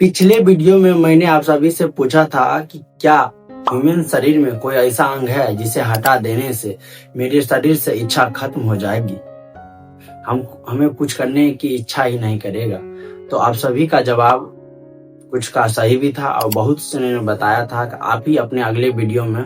पिछले वीडियो में मैंने आप सभी से पूछा था कि क्या ह्यूमन शरीर में कोई ऐसा अंग है जिसे हटा देने से मेरे शरीर से इच्छा खत्म हो जाएगी, हमें कुछ करने की इच्छा ही नहीं करेगा। तो आप सभी का जवाब कुछ का सही भी था और बहुत से ने बताया था कि आप ही अपने अगले वीडियो में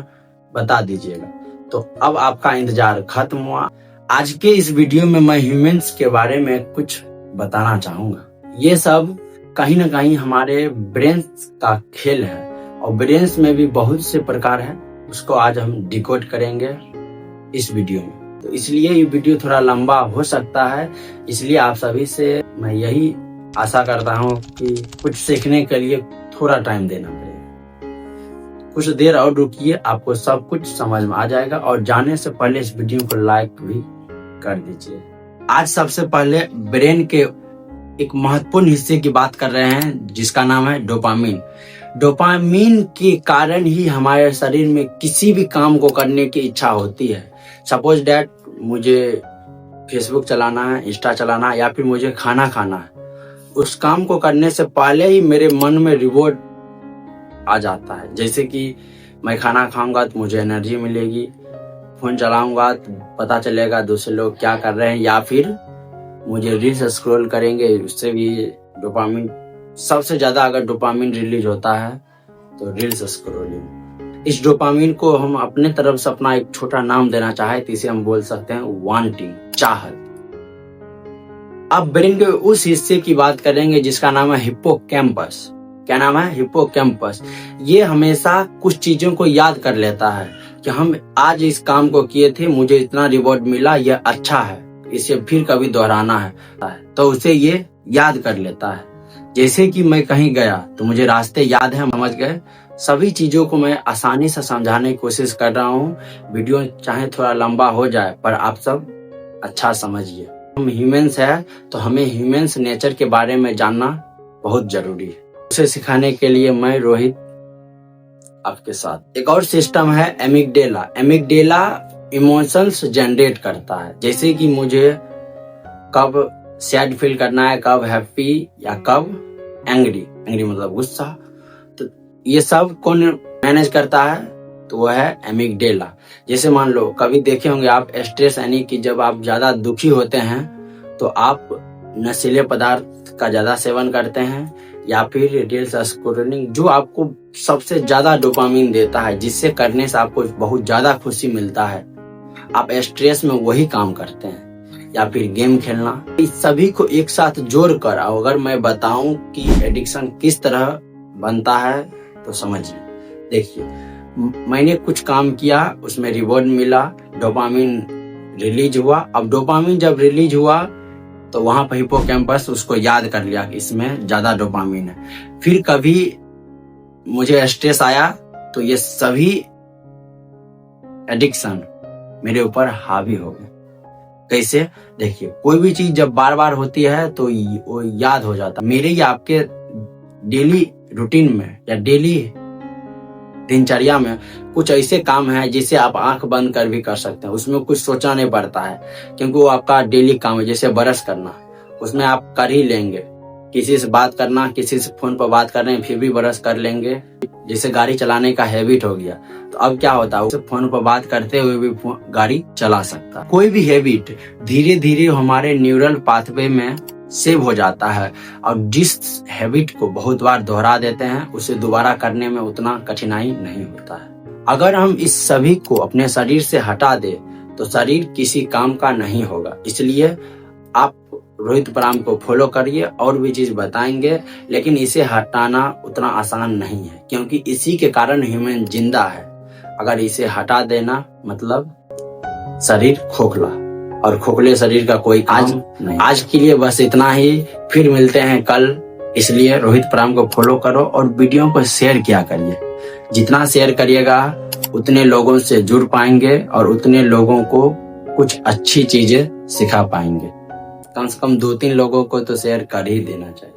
बता दीजिएगा। तो अब आपका इंतजार खत्म हुआ। आज के इस वीडियो में मैं ह्यूमन्स के बारे में कुछ बताना चाहूंगा। ये सब कहीं ना कहीं हमारे ब्रेन का खेल है और ब्रेन्स में भी बहुत से प्रकार है, उसको आज हम डिकोड करेंगे इस वीडियो में। तो इसलिए ये वीडियो थोड़ा लंबा हो सकता है, इसलिए आप सभी से मैं यही आशा करता हूँ कि कुछ सीखने के लिए थोड़ा टाइम देना पड़ेगा। कुछ देर और रुकिए, आपको सब कुछ समझ में आ जाएगा। और जाने से पहले इस वीडियो को लाइक भी कर दीजिए। आज सबसे पहले ब्रेन के एक महत्वपूर्ण हिस्से की बात कर रहे हैं जिसका नाम है डोपामिन। डोपामिन के कारण ही हमारे शरीर में किसी भी काम को करने की इच्छा होती है। सपोज डैट मुझे फेसबुक चलाना है, इंस्टा चलाना है या फिर मुझे खाना खाना है, उस काम को करने से पहले ही मेरे मन में रिवॉर्ड आ जाता है। जैसे कि मैं खाना खाऊंगा तो मुझे एनर्जी मिलेगी, फोन चलाऊंगा तो पता चलेगा दूसरे लोग क्या कर रहे हैं, या फिर मुझे रील्स स्क्रॉल करेंगे, उससे भी डोपामिन सबसे ज्यादा अगर डोपामिन रिलीज होता है तो रील्स स्क्रॉलिंग। इस डोपामिन को हम अपने तरफ से अपना एक छोटा नाम देना चाहे तो इसे हम बोल सकते हैं वांटिंग, चाहत। अब ब्रेन के उस हिस्से की बात करेंगे जिसका नाम है हिप्पोकैम्पस। क्या नाम है? हिप्पोकैम्पस। ये हमेशा कुछ चीजों को याद कर लेता है कि हम आज इस काम को किए थे, मुझे इतना रिवॉर्ड मिला, यह अच्छा है, इसे फिर कभी दोहराना है, तो उसे ये याद कर लेता है। जैसे कि मैं कहीं गया तो मुझे रास्ते याद है, समझ गए। सभी चीजों को मैं आसानी से समझाने की कोशिश कर रहा हूँ। वीडियो चाहे थोड़ा लंबा हो जाए पर आप सब अच्छा समझिए। हम ह्यूमन्स है तो हमें ह्यूमन्स नेचर के बारे में जानना बहुत जरूरी है। उसे सिखाने के लिए मैं रोहित आपके साथ। एक और सिस्टम है एमिगडेला। एमिगडेला इमोशंस जनरेट करता है, जैसे कि मुझे कब सैड फील करना है, कब हैप्पी या कब एंग्री मतलब गुस्सा। तो ये सब कौन मैनेज करता है? तो वो है एमिगडेला। जैसे मान लो कभी देखे होंगे आप स्ट्रेस, यानी कि जब आप ज्यादा दुखी होते हैं तो आप नशीले पदार्थ का ज्यादा सेवन करते हैं या फिर रील्स स्क्रॉलिंग, जो आपको सबसे ज्यादा डोपामिन देता है, जिससे करने से आपको बहुत ज्यादा खुशी मिलता है, आप स्ट्रेस में वही काम करते हैं। या फिर गेम खेलना। इस सभी को एक साथ जोड़कर अगर मैं बताऊं कि एडिक्शन किस तरह बनता है तो समझिए। देखिए, मैंने कुछ काम किया, उसमें रिवॉर्ड मिला, डोपामिन रिलीज हुआ। अब डोपामिन जब रिलीज हुआ तो वहां पर हिप्पोकैम्पस उसको याद कर लिया कि इसमें ज्यादा डोपामिन है। फिर कभी मुझे स्ट्रेस आया तो ये सभी एडिक्शन मेरे ऊपर हावी हो गए। कैसे? देखिए, कोई भी चीज जब बार बार होती है तो वो याद हो जाता। मेरे या आपके डेली रूटीन में या डेली दिनचर्या में कुछ ऐसे काम है जिसे आप आंख बंद कर भी कर सकते हैं। उसमें कुछ सोचना नहीं पड़ता है क्योंकि वो आपका डेली काम है। जैसे ब्रश करना, उसमें आप कर ही लेंगे। किसी से बात करना, किसी से फोन पर बात कर रहे हैं फिर भी ब्रश कर लेंगे। जैसे गाड़ी चलाने का हैबिट हो गया, तो अब क्या होता है, उसे फोन पर बात करते हुए भी गाड़ी चला सकता है। कोई भी हैबिट धीरे धीरे हमारे न्यूरल पाथवे में सेव हो जाता है और जिस हैबिट को बहुत बार दोहरा देते हैं उसे दोबारा करने में उतना कठिनाई नहीं होता है। अगर हम इस सभी को अपने शरीर से हटा दे तो शरीर किसी काम का नहीं होगा। इसलिए आप रोहित पराम को फॉलो करिए, और भी चीज बताएंगे, लेकिन इसे हटाना उतना आसान नहीं है क्योंकि इसी के कारण ह्यूमन जिंदा है। अगर इसे हटा देना मतलब शरीर खोखला, और खोखले शरीर का कोई काम नहीं। आज के लिए बस इतना ही, फिर मिलते हैं कल। इसलिए रोहित पराम को फॉलो करो और वीडियो को शेयर किया करिए। जितना शेयर करिएगा उतने लोगों से जुड़ पाएंगे और उतने लोगों को कुछ अच्छी चीजें सिखा पाएंगे। कम से कम 2-3 लोगों को तो शेयर कर ही देना चाहिए।